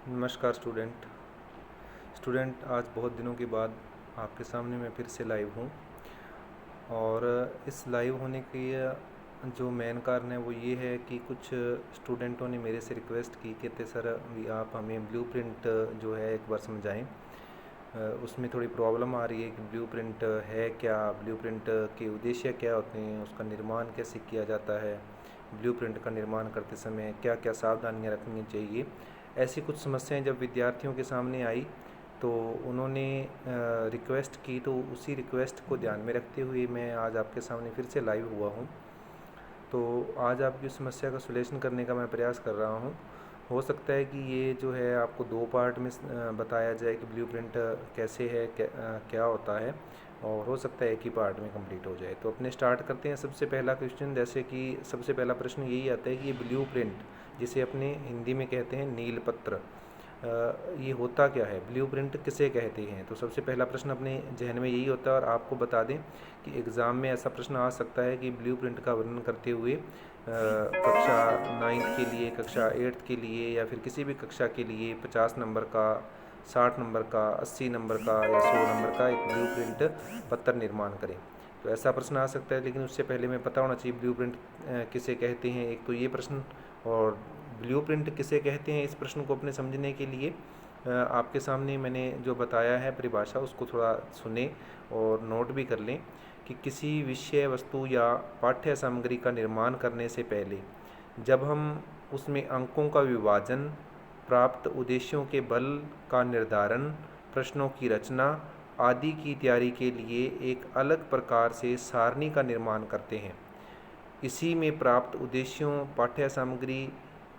नमस्कार स्टूडेंट आज बहुत दिनों के बाद आपके सामने मैं फिर से लाइव हूँ। और इस लाइव होने की जो मेन कारण है वो ये है कि कुछ स्टूडेंटों ने मेरे से रिक्वेस्ट की कहते सर अभी आप हमें ब्लूप्रिंट जो है एक बार समझाएं। उसमें थोड़ी प्रॉब्लम आ रही है कि ब्लूप्रिंट है क्या, ब्लूप्रिंट के उद्देश्य क्या होते हैं, उसका निर्माण कैसे किया जाता है, ब्लूप्रिंट का निर्माण करते समय क्या क्या सावधानियां रखनी चाहिए। ऐसी कुछ समस्याएं जब विद्यार्थियों के सामने आई तो उन्होंने रिक्वेस्ट की, तो उसी रिक्वेस्ट को ध्यान में रखते हुए मैं आज आपके सामने फिर से लाइव हुआ हूँ। तो आज आपकी समस्या का सॉल्यूशन करने का मैं प्रयास कर रहा हूँ। हो सकता है कि ये जो है आपको दो पार्ट में बताया जाए कि ब्लूप्रिंट कैसे है, क्या होता है, और हो सकता है एक ही पार्ट में कंप्लीट हो जाए। तो अपने स्टार्ट करते हैं। सबसे पहला क्वेश्चन, जैसे कि सबसे पहला प्रश्न यही आता है कि ये ब्लूप्रिंट जिसे अपने हिंदी में कहते हैं नील पत्र, ये होता क्या है, ब्लूप्रिंट किसे कहते हैं। तो सबसे पहला प्रश्न अपने जहन में यही होता है। और आपको बता दें कि एग्ज़ाम में ऐसा प्रश्न आ सकता है कि ब्लूप्रिंट का वर्णन करते हुए कक्षा 9th के लिए, कक्षा 8th के लिए, या फिर किसी भी कक्षा के लिए 50 नंबर का, 60 नंबर का, 80 नंबर का या 100 नंबर का एक ब्लूप्रिंट पत्र निर्माण करें। तो ऐसा प्रश्न आ सकता है, लेकिन उससे पहले मैं पता होना चाहिए ब्लूप्रिंट किसे कहते हैं, एक तो ये प्रश्न। और ब्लूप्रिंट किसे कहते हैं, इस प्रश्न को अपने समझने के लिए आपके सामने मैंने जो बताया है परिभाषा, उसको थोड़ा सुने और नोट भी कर लें कि किसी विषय वस्तु या पाठ्य सामग्री का निर्माण करने से पहले जब हम उसमें अंकों का विभाजन, प्राप्त उद्देश्यों के बल का निर्धारण, प्रश्नों की रचना आदि की तैयारी के लिए एक अलग प्रकार से सारणी का निर्माण करते हैं। इसी में प्राप्त उद्देश्यों, पाठ्य सामग्री,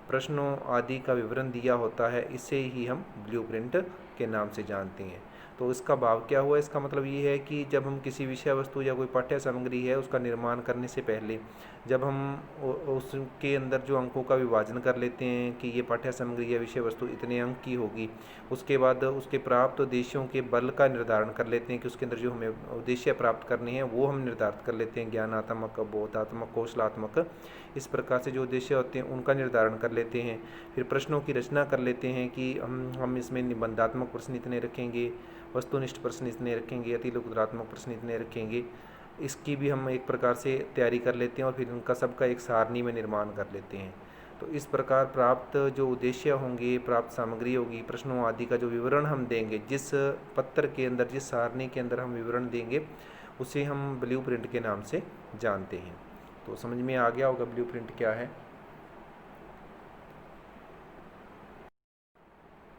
प्रश्नों आदि का विवरण दिया होता है। इसे ही हम ब्लूप्रिंट के नाम से जानते हैं। तो इसका भाव क्या हुआ, इसका मतलब ये है कि जब हम किसी विषय वस्तु या कोई पाठ्य सामग्री है उसका निर्माण करने से पहले जब हम उसके अंदर जो अंकों का विभाजन कर लेते हैं कि ये पाठ्य सामग्री या विषय वस्तु इतने अंक की होगी, उसके बाद उसके प्राप्त उद्देश्यों के बल का निर्धारण कर लेते हैं कि उसके अंदर जो हमें उद्देश्य प्राप्त करने हैं वो हम निर्धारित कर लेते हैं, ज्ञानात्मक, बोधात्मक, कौशलात्मक, इस प्रकार से जो उद्देश्य होते हैं उनका निर्धारण कर लेते हैं। फिर प्रश्नों की रचना कर लेते हैं कि हम इसमें निबंधात्मक प्रश्न इतने रखेंगे, वस्तुनिष्ठ प्रश्न इतने रखेंगे, अतिलोकतरात्मक प्रश्न इतने रखेंगे। इसकी भी हम एक प्रकार से तैयारी कर लेते हैं और फिर उनका सबका एक सारणी में निर्माण कर लेते हैं। तो इस प्रकार प्राप्त जो उद्देश्य होंगे, प्राप्त सामग्री होगी, प्रश्नों आदि का जो विवरण हम देंगे, जिस पत्र के अंदर, जिस सारणी के अंदर हम विवरण देंगे, उसे हम ब्लूप्रिंट के नाम से जानते हैं। तो समझ में आ गया होगा ब्लूप्रिंट क्या है।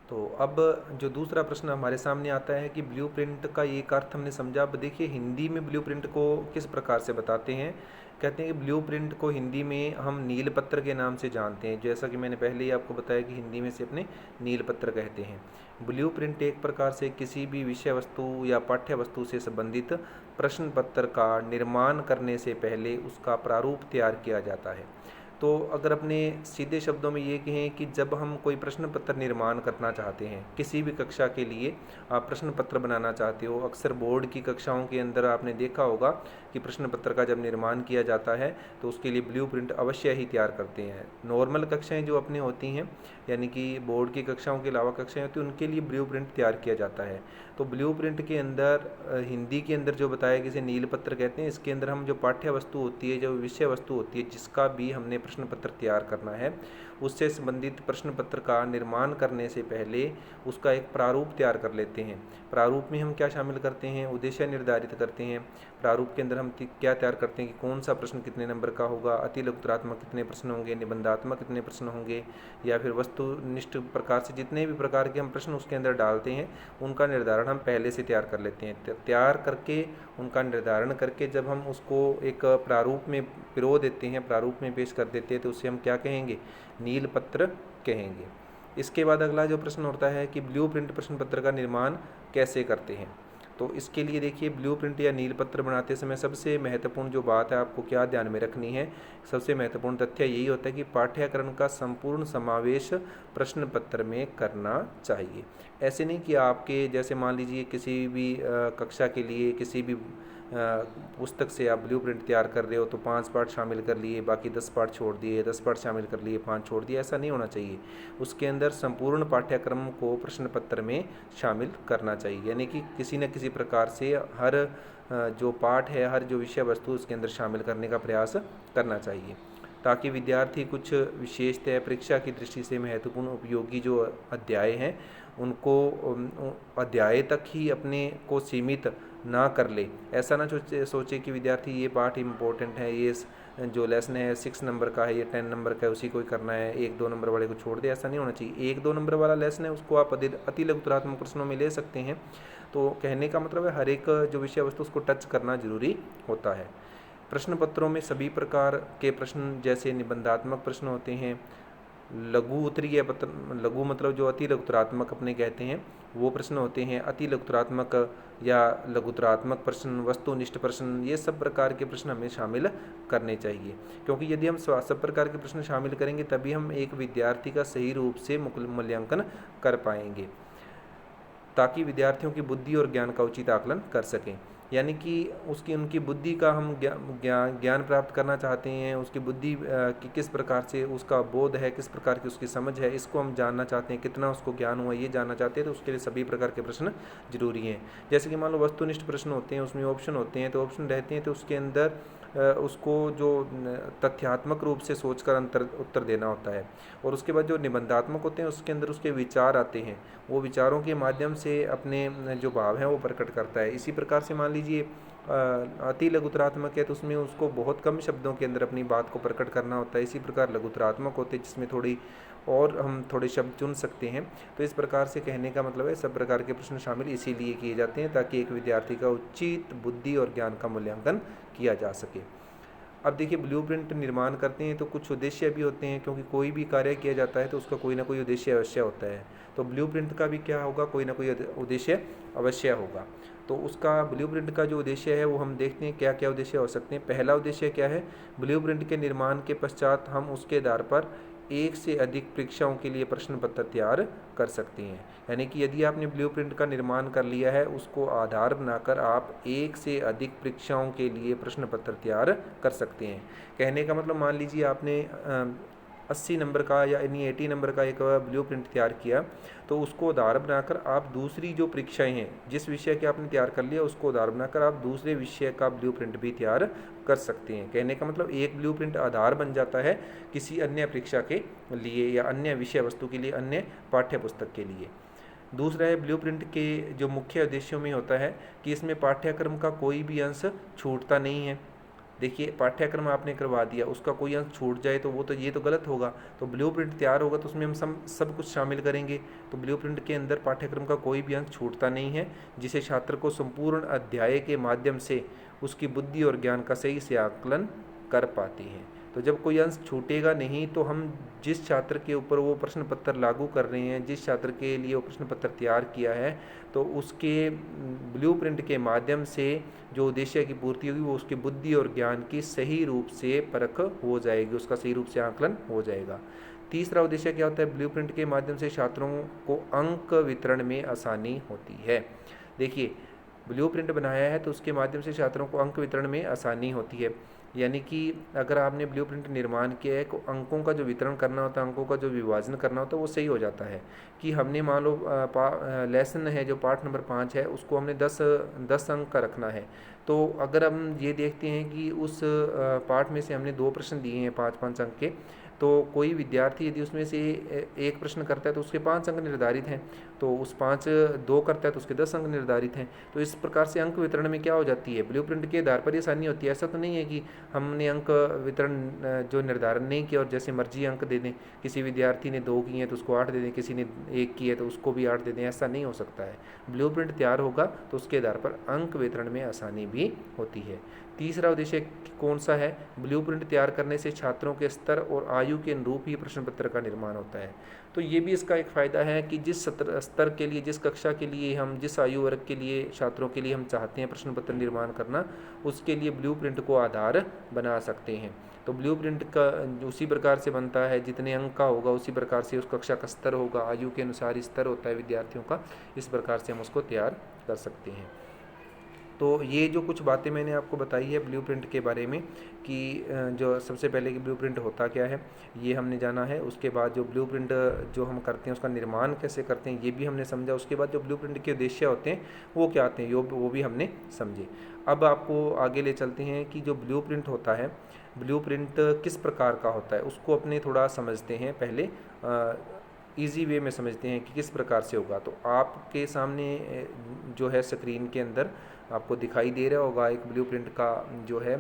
तो अब जो दूसरा प्रश्न हमारे सामने आता है कि ब्लूप्रिंट का एक अर्थ हमने समझा। अब देखिए हिंदी में ब्लूप्रिंट को किस प्रकार से बताते हैं। कहते हैं कि ब्लूप्रिंट को हिंदी में हम नील पत्र के नाम से जानते हैं। जैसा कि मैंने पहले ही आपको बताया कि हिंदी में से अपने नील पत्र कहते हैं। ब्लूप्रिंट एक प्रकार से किसी भी विषय वस्तु या पाठ्य वस्तु से संबंधित प्रश्न पत्र का निर्माण करने से पहले उसका प्रारूप तैयार किया जाता है। तो अगर अपने सीधे शब्दों में ये कहें कि जब हम कोई प्रश्न पत्र निर्माण करना चाहते हैं, किसी भी कक्षा के लिए आप प्रश्न पत्र बनाना चाहते हो, अक्सर बोर्ड की कक्षाओं के अंदर आपने देखा होगा कि प्रश्न पत्र का जब निर्माण किया जाता है तो उसके लिए ब्लूप्रिंट अवश्य ही तैयार करते हैं। नॉर्मल कक्षाएं जो अपनी होती हैं, यानी कि बोर्ड की कक्षाओं के अलावा कक्षाएं होती हैं, उनके लिए ब्लूप्रिंट तैयार किया जाता है। तो ब्लूप्रिंट के अंदर हिंदी के अंदर जो बताया कि इसे नील पत्र कहते हैं, इसके अंदर हम जो पाठ्य वस्तु होती है, जो विषय वस्तु होती है, जिसका भी हमने प्रश्न पत्र तैयार करना है, उससे संबंधित प्रश्न पत्र का निर्माण करने से पहले उसका एक प्रारूप तैयार कर लेते हैं। प्रारूप में हम क्या शामिल करते हैं, उद्देश्य निर्धारित करते हैं। प्रारूप के अंदर हम क्या तैयार करते हैं कि कौन सा प्रश्न कितने नंबर का होगा, अतिलोकतरात्मक कितने प्रश्न होंगे, निबंधात्मक कितने प्रश्न होंगे, या फिर वस्तुनिष्ठ प्रकार से जितने भी प्रकार के हम प्रश्न उसके अंदर डालते हैं उनका निर्धारण हम पहले से तैयार कर लेते हैं। तैयार करके उनका निर्धारण करके जब हम उसको एक प्रारूप में पिरो देते हैं, प्रारूप में पेश कर देते हैं, तो उसे हम क्या कहेंगे, नील पत्र कहेंगे। इसके बाद अगला जो प्रश्न होता है कि ब्लूप्रिंट प्रश्न पत्र का निर्माण कैसे करते हैं। तो इसके लिए देखिए ब्लूप्रिंट या नील पत्र बनाते समय सबसे महत्वपूर्ण जो बात है आपको क्या ध्यान में रखनी है, सबसे महत्वपूर्ण तथ्य यही होता है कि पाठ्यक्रम का संपूर्ण समावेश प्रश्न पत्र में करना चाहिए। ऐसे नहीं कि आपके जैसे मान लीजिए किसी भी कक्षा के लिए, किसी भी पुस्तक से आप ब्लूप्रिंट तैयार कर रहे हो तो 5 पार्ट शामिल कर लिए, बाकी 10 पार्ट छोड़ दिए, 10 पार्ट शामिल कर लिए, 5 छोड़ दिए, ऐसा नहीं होना चाहिए। उसके अंदर संपूर्ण पाठ्यक्रम को प्रश्न पत्र में शामिल करना चाहिए, यानी कि किसी न किसी प्रकार से हर जो पाठ है, हर जो विषय वस्तु उसके अंदर शामिल करने का प्रयास करना चाहिए, ताकि विद्यार्थी कुछ विशेषतः परीक्षा की दृष्टि से महत्वपूर्ण उपयोगी जो अध्याय हैं उनको अध्याय तक ही अपने को सीमित ना कर ले। ऐसा ना सोचे कि विद्यार्थी ये पार्ट इम्पोर्टेंट है, ये जो लेसन है 6 नंबर का है, ये 10 नंबर का है, उसी को ही करना है, 1-2 नंबर वाले को छोड़ दे। ऐसा नहीं होना चाहिए। 1-2 नंबर वाला लेसन है उसको आप अति लघुतरात्मक प्रश्नों में ले सकते हैं। तो कहने का मतलब है हर एक जो विषय वस्तु उसको टच करना जरूरी होता है। प्रश्न पत्रों में सभी प्रकार के प्रश्न, जैसे निबंधात्मक प्रश्न होते हैं, लघु उत्तरीय पत्र, लघु मतलब जो अति लघुतरात्मक अपने कहते हैं वो प्रश्न होते हैं, अति लघुतरात्मक या लघुतरात्मक प्रश्न, वस्तुनिष्ठ प्रश्न, ये सब प्रकार के प्रश्न हमें शामिल करने चाहिए। क्योंकि यदि हम सब प्रकार के प्रश्न शामिल करेंगे तभी हम एक विद्यार्थी का सही रूप से मूल्यांकन कर पाएंगे, ताकि विद्यार्थियों की बुद्धि और ज्ञान का उचित आकलन कर सकें। यानी कि उनकी बुद्धि का हम ज्ञान प्राप्त करना चाहते हैं, उसकी बुद्धि कि किस प्रकार से उसका बोध है, किस प्रकार की उसकी समझ है, इसको हम जानना चाहते हैं, कितना उसको ज्ञान हुआ ये जानना चाहते हैं, तो उसके लिए सभी प्रकार के प्रश्न जरूरी हैं। जैसे कि मान लो वस्तुनिष्ठ प्रश्न होते हैं, उसमें ऑप्शन होते हैं, तो ऑप्शन रहते हैं तो उसके अंदर उसको जो तथ्यात्मक रूप से सोचकर उत्तर देना होता है। और उसके बाद जो निबंधात्मक होते हैं उसके अंदर उसके विचार आते हैं, वो विचारों के माध्यम से अपने जो भाव हैं वो प्रकट करता है। इसी प्रकार से मान लीजिए अति लघुतरात्मक है तो उसमें उसको बहुत कम शब्दों के अंदर अपनी बात को प्रकट करना होता है। इसी प्रकार लघुतरात्मक होते हैं जिसमें हम थोड़े शब्द चुन सकते हैं। तो इस प्रकार से कहने का मतलब है सब प्रकार के प्रश्न शामिल इसीलिए किए जाते हैं ताकि एक विद्यार्थी का उचित बुद्धि और ज्ञान का मूल्यांकन किया जा सके। अब देखिए ब्लूप्रिंट निर्माण करते हैं तो कुछ उद्देश्य भी होते हैं, क्योंकि कोई भी कार्य किया जाता है तो उसका कोई ना कोई उद्देश्य अवश्य होता है। तो ब्लूप्रिंट का भी क्या होगा, कोई ना कोई उद्देश्य अवश्य होगा। तो उसका ब्लूप्रिंट का जो उद्देश्य है वो हम देखते हैं क्या क्या उद्देश्य हो सकते हैं। पहला उद्देश्य क्या है, ब्लूप्रिंट के निर्माण के पश्चात हम उसके आधार पर एक से अधिक परीक्षाओं के लिए प्रश्न पत्र तैयार कर सकते हैं। यानी कि यदि आपने ब्लूप्रिंट का निर्माण कर लिया है उसको आधार बनाकर आप एक से अधिक परीक्षाओं के लिए प्रश्न पत्र तैयार कर सकते हैं। कहने का मतलब मान लीजिए आपने 80 नंबर का या 80 नंबर का एक ब्लूप्रिंट तैयार किया, तो उसको आधार बनाकर आप दूसरी जो परीक्षाएं हैं, जिस विषय के आपने तैयार कर लिया उसको आधार बनाकर आप दूसरे विषय का ब्लूप्रिंट भी तैयार कर सकते हैं। कहने का मतलब एक ब्लूप्रिंट आधार बन जाता है किसी अन्य परीक्षा के लिए या अन्य विषय वस्तु के लिए, अन्य पाठ्य पुस्तक के लिए। दूसरा है ब्लूप्रिंट के जो मुख्य उद्देश्यों में होता है कि इसमें पाठ्यक्रम का कोई भी अंश छूटता नहीं है। देखिए पाठ्यक्रम आपने करवा दिया, उसका कोई अंश छूट जाए तो वो तो ये तो गलत होगा। तो ब्लूप्रिंट तैयार होगा तो उसमें हम सब कुछ शामिल करेंगे। तो ब्लूप्रिंट के अंदर पाठ्यक्रम का कोई भी अंश छूटता नहीं है, जिसे छात्र को संपूर्ण अध्याय के माध्यम से उसकी बुद्धि और ज्ञान का सही से आकलन कर पाती हैं। तो जब कोई अंश छूटेगा नहीं तो हम जिस छात्र के ऊपर वो प्रश्न पत्र लागू कर रहे हैं, जिस छात्र के लिए वो प्रश्न पत्र तैयार किया है, तो उसके ब्लूप्रिंट के माध्यम से जो उद्देश्य की पूर्ति होगी वो उसकी बुद्धि और ज्ञान की सही रूप से परख हो जाएगी, उसका सही रूप से आकलन हो जाएगा। तीसरा उद्देश्य क्या होता है, ब्लूप्रिंट के माध्यम से छात्रों को अंक वितरण में आसानी होती है। देखिए ब्लूप्रिंट बनाया है तो उसके माध्यम से छात्रों को अंक वितरण में आसानी होती है। यानी कि अगर आपने ब्लूप्रिंट निर्माण किया है तो अंकों का जो वितरण करना होता है, अंकों का जो विभाजन करना होता है वो सही हो जाता है। कि हमने मान लो लेसन है जो पार्ट नंबर 5 है उसको हमने 10 अंक का रखना है। तो अगर हम ये देखते हैं कि उस पार्ट में से हमने 2 प्रश्न दिए हैं 5-5 अंक के, तो कोई विद्यार्थी यदि उसमें से एक प्रश्न करता है तो उसके 5 अंक निर्धारित हैं, तो उस 2 करता है तो उसके 10 अंक निर्धारित हैं। तो इस प्रकार से अंक वितरण में क्या हो जाती है, ब्लूप्रिंट के आधार पर ही आसानी होती है। ऐसा तो नहीं है कि हमने अंक वितरण जो निर्धारण नहीं किया और जैसे मर्जी अंक दे दें, किसी विद्यार्थी ने 2 किए हैं तो उसको 8 दे दें, किसी ने 1 किया है तो उसको भी 8 दे दें, ऐसा नहीं हो सकता है। ब्लूप्रिंट तैयार होगा तो उसके आधार पर अंक वितरण में आसानी भी होती है। तीसरा उद्देश्य कौन सा है, ब्लूप्रिंट तैयार करने से छात्रों के स्तर और आयु के अनुरूप ही प्रश्न पत्र का निर्माण होता है। तो ये भी इसका एक फ़ायदा है कि जिस स्तर के लिए, जिस कक्षा के लिए हम, जिस आयु वर्ग के लिए छात्रों के लिए हम चाहते हैं प्रश्न पत्र निर्माण करना, उसके लिए ब्लूप्रिंट को आधार बना सकते हैं। तो ब्लूप्रिंट का उसी प्रकार से बनता है, जितने अंक का होगा उसी प्रकार से उस कक्षा का स्तर होगा, आयु के अनुसार स्तर होता है विद्यार्थियों का, इस प्रकार से हम उसको तैयार कर सकते हैं। तो ये जो कुछ बातें मैंने आपको बताई है ब्लूप्रिंट के बारे में कि जो सबसे पहले कि ब्लूप्रिंट होता क्या है ये हमने जाना है। उसके बाद जो ब्लूप्रिंट जो हम करते हैं उसका निर्माण कैसे करते हैं ये भी हमने समझा। उसके बाद जो ब्लूप्रिंट के उद्देश्य होते हैं वो क्या आते हैं वो भी हमने समझे। अब आपको आगे ले चलते हैं कि जो ब्लूप्रिंट होता है, ब्लूप्रिंट किस प्रकार का होता है उसको अपने थोड़ा समझते हैं। पहले इजी वे में समझते हैं कि किस प्रकार से होगा। तो आपके सामने जो है स्क्रीन के अंदर आपको दिखाई दे रहा होगा एक ब्लूप्रिंट का जो है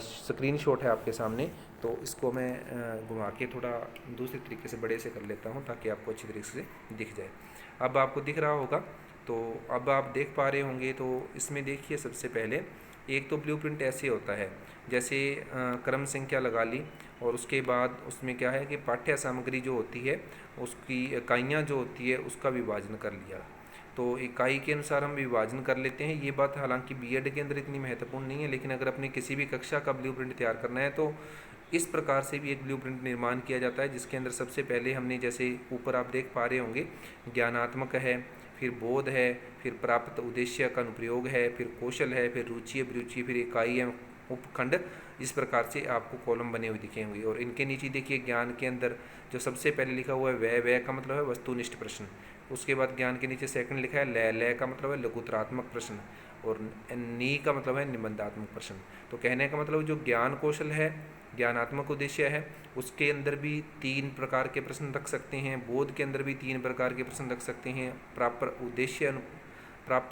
स्क्रीन शॉट है आपके सामने। तो इसको मैं घुमा के थोड़ा दूसरे तरीके से बड़े से कर लेता हूँ ताकि आपको अच्छी तरीके से दिख जाए। अब आपको दिख रहा होगा, तो अब आप देख पा रहे होंगे। तो इसमें देखिए सबसे पहले एक तो ब्लूप्रिंट ऐसे होता है जैसे क्रम संख्या लगा ली और उसके बाद उसमें क्या है कि पाठ्य सामग्री जो होती है उसकी इकाइयाँ जो होती है उसका विभाजन कर लिया। तो इकाई के अनुसार हम विभाजन कर लेते हैं। ये बात हालांकि बीएड के अंदर इतनी महत्वपूर्ण नहीं है, लेकिन अगर अपने किसी भी कक्षा का ब्लूप्रिंट तैयार करना है तो इस प्रकार से भी एक ब्लूप्रिंट निर्माण किया जाता है, जिसके अंदर सबसे पहले हमने जैसे ऊपर आप देख पा रहे होंगे ज्ञानात्मक है, फिर बोध है, फिर प्राप्त उद्देश्य का अनुप्रयोग है, फिर कौशल है, फिर रुचि अभिरुचि, फिर इकाई है, उपखंड। इस प्रकार से आपको कॉलम बने हुए दिखेंगे। और इनके नीचे देखिए ज्ञान के अंदर जो सबसे पहले लिखा हुआ है वह का मतलब है वस्तुनिष्ठ प्रश्न। उसके बाद ज्ञान के नीचे सेकंड लिखा है लय का मतलब है लघुतरात्मक प्रश्न, और नी का मतलब है निबंधात्मक प्रश्न। तो कहने का मतलब जो ज्ञान कौशल है, ज्ञानात्मक उद्देश्य है, उसके अंदर भी 3 प्रकार के प्रश्न रख सकते हैं। बोध के अंदर भी 3 प्रकार के प्रश्न रख सकते हैं। प्राप्य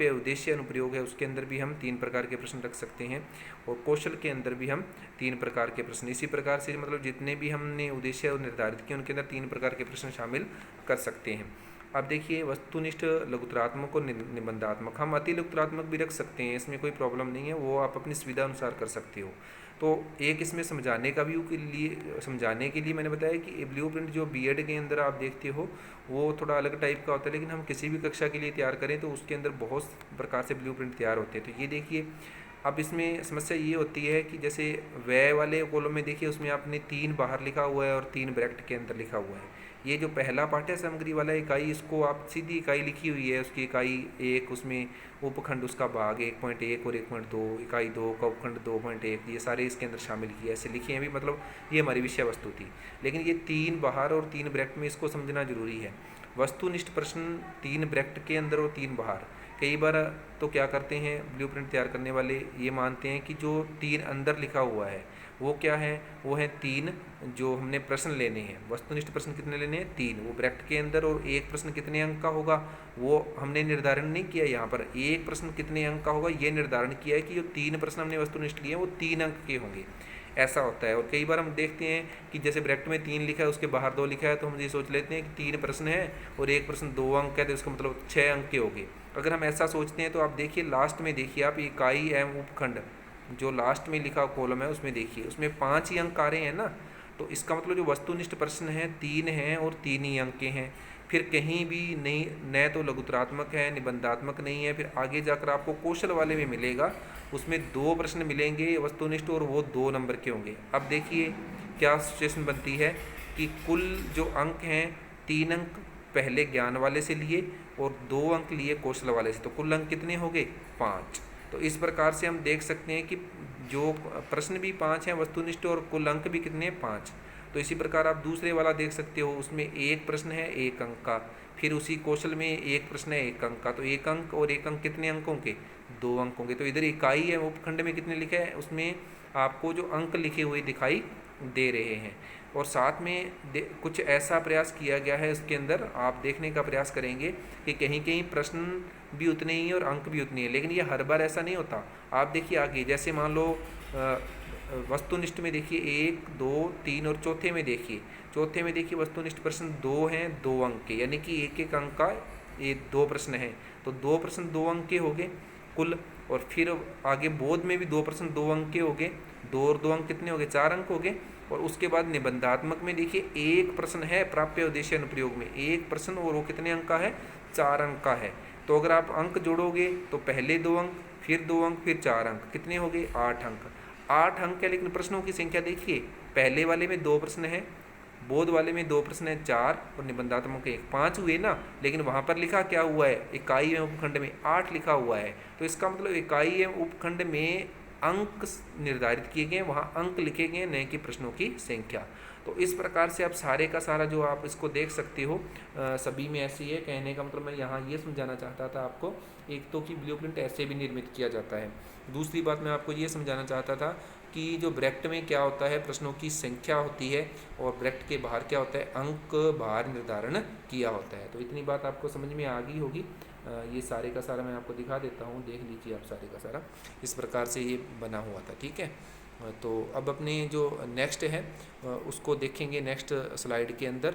उद्देश्य अनुप्रयोग है, उसके अंदर भी हम 3 प्रकार के प्रश्न रख सकते हैं। और कौशल के अंदर भी हम 3 प्रकार के प्रश्न, इसी प्रकार से मतलब जितने भी हमने उद्देश्य निर्धारित किए उनके अंदर 3 प्रकार के प्रश्न शामिल कर सकते हैं। अब देखिए वस्तुनिष्ठ, लघुतरात्मक और निबंधात्मक। हम अति लघुतरात्मक भी रख सकते हैं, इसमें कोई प्रॉब्लम नहीं है, वो आप अपनी सुविधा अनुसार कर सकते हो। तो एक इसमें समझाने के लिए मैंने बताया कि ब्लूप्रिंट जो बीएड के अंदर आप देखते हो वो थोड़ा अलग टाइप का होता है, लेकिन हम किसी भी कक्षा के लिए तैयार करें तो उसके अंदर बहुत प्रकार से ब्लूप्रिंट तैयार होते हैं। तो ये देखिए अब इसमें समस्या ये होती है कि जैसे व्यय वाले कॉलम में देखिए उसमें आपने 3 बाहर लिखा हुआ है और 3 ब्रैकेट के अंदर लिखा हुआ है। ये जो पहला पाठ्य सामग्री वाला इकाई, इसको आप सीधी इकाई लिखी हुई है, उसकी इकाई 1, उसमें उपखंड उसका भाग 1.1 और 1.2, इकाई 2 का उपखंड 2.1, ये सारे इसके अंदर शामिल किए ऐसे लिखे हैं भी, मतलब ये हमारी विषय वस्तु थी। लेकिन ये 3 बाहर और 3 ब्रैकेट में इसको समझना जरूरी है। वस्तुनिष्ठ प्रश्न 3 ब्रैकेट के अंदर और 3 बाहर। कई बार तो क्या करते हैं ब्लूप्रिंट तैयार करने वाले, ये मानते हैं कि जो 3 अंदर लिखा हुआ है वो क्या है, वो है 3 जो हमने प्रश्न लेने हैं। वस्तुनिष्ठ प्रश्न कितने लेने हैं? 3, वो ब्रैकेट के अंदर। और एक प्रश्न कितने अंक का होगा वो हमने निर्धारण नहीं किया यहाँ पर। एक प्रश्न कितने अंक का होगा ये निर्धारण किया है कि जो 3 प्रश्न हमने वस्तुनिष्ठ लिए वो 3 अंक के होंगे, ऐसा होता है। और कई बार हम देखते हैं कि जैसे ब्रैकेट में 3 लिखा है उसके बाहर 2 लिखा है, तो हम ये सोच लेते हैं कि 3 प्रश्न है और एक प्रश्न 2 अंक है, तो इसका मतलब 6 अंक के हो गए। अगर हम ऐसा सोचते हैं तो आप देखिए लास्ट में देखिए आप इकाई एवं उपखंड जो लास्ट में लिखा कॉलम है उसमें देखिए उसमें 5 ही अंक आ रहे हैं ना। तो इसका मतलब जो वस्तुनिष्ठ प्रश्न है 3 हैं और 3 ही अंक के हैं। फिर कहीं भी नहीं, न तो लघुतरात्मक है, निबंधात्मक नहीं है। फिर आगे जाकर आपको कौशल वाले में मिलेगा, उसमें 2 प्रश्न मिलेंगे वस्तुनिष्ठ और वो 2 नंबर के होंगे। अब देखिए क्या सिचुएशन बनती है कि कुल जो अंक हैं 3 अंक पहले ज्ञान वाले से लिए और 2 अंक लिए कौशल वाले से, तो कुल अंक कितने हो गए? 5। तो इस प्रकार से हम देख सकते हैं कि जो प्रश्न भी 5 हैं वस्तुनिष्ठ और कुल अंक भी कितने हैं? 5। तो इसी प्रकार आप दूसरे वाला देख सकते हो, उसमें 1 प्रश्न है 1 अंक का, फिर उसी कौशल में 1 प्रश्न है 1 अंक का, तो 1 अंक और 1 अंक कितने अंकों के? 2 अंकों के। तो इधर इकाई है उपखंड में कितने लिखे हैं उसमें आपको जो अंक लिखे हुए दिखाई दे रहे हैं। और साथ में कुछ ऐसा प्रयास किया गया है इसके अंदर, आप देखने का प्रयास करेंगे कि कहीं कहीं प्रश्न भी उतने ही और अंक भी उतने हैं, लेकिन ये हर बार ऐसा नहीं होता। आप देखिए आगे, जैसे मान लो वस्तुनिष्ठ में देखिए 1, 2, 3 और चौथे में देखिए वस्तुनिष्ठ प्रश्न 2 हैं 2 अंक के, यानी कि 1-1 अंक का ये 2 प्रश्न हैं, तो 2 प्रश्न 2 अंक के हो गए कुल। और फिर आगे बोध में भी 2 प्रश्न 2 अंक के हो गए, 2 और 2 अंक कितने हो गए? 4 अंक हो गए। और उसके बाद निबंधात्मक में देखिए 1 प्रश्न है प्राप्य उद्देश्य अनुप्रयोग में, 1 प्रश्न और वो कितने अंक का है? 4 अंक का है। तो अगर आप अंक जोड़ोगे तो पहले 2 अंक, फिर 2 अंक, फिर 4 अंक, कितने हो गए? 8 अंक। 8 अंक है, लेकिन प्रश्नों की संख्या देखिए पहले वाले में 2 प्रश्न है, बोध वाले में 2 प्रश्न है 4 और निबंधात्मक 1, 5 हुए ना, लेकिन वहाँ पर लिखा क्या हुआ है, इकाई एवं उपखंड में 8 लिखा हुआ है। तो इसका मतलब इकाई एवं उपखंड में अंक निर्धारित किए गए, वहाँ अंक लिखे गए, न कि प्रश्नों की संख्या। तो इस प्रकार से आप सारे का सारा जो आप इसको देख सकते हो, सभी में ऐसे ही है। कहने का मतलब मैं यहाँ ये समझाना चाहता था आपको, एक तो कि ब्लूप्रिंट ऐसे भी निर्मित किया जाता है। दूसरी बात मैं आपको ये समझाना चाहता था कि जो ब्रैकेट में क्या होता है, प्रश्नों की संख्या होती है, और ब्रैकेट के बाहर क्या होता है, अंक बाहर निर्धारण किया होता है। तो इतनी बात आपको समझ में आ गई होगी। ये सारे का सारा मैं आपको दिखा देता हूँ, देख लीजिए आप सारे का सारा, इस प्रकार से ये बना हुआ था। ठीक है, तो अब अपने जो नेक्स्ट है उसको देखेंगे नेक्स्ट स्लाइड के अंदर।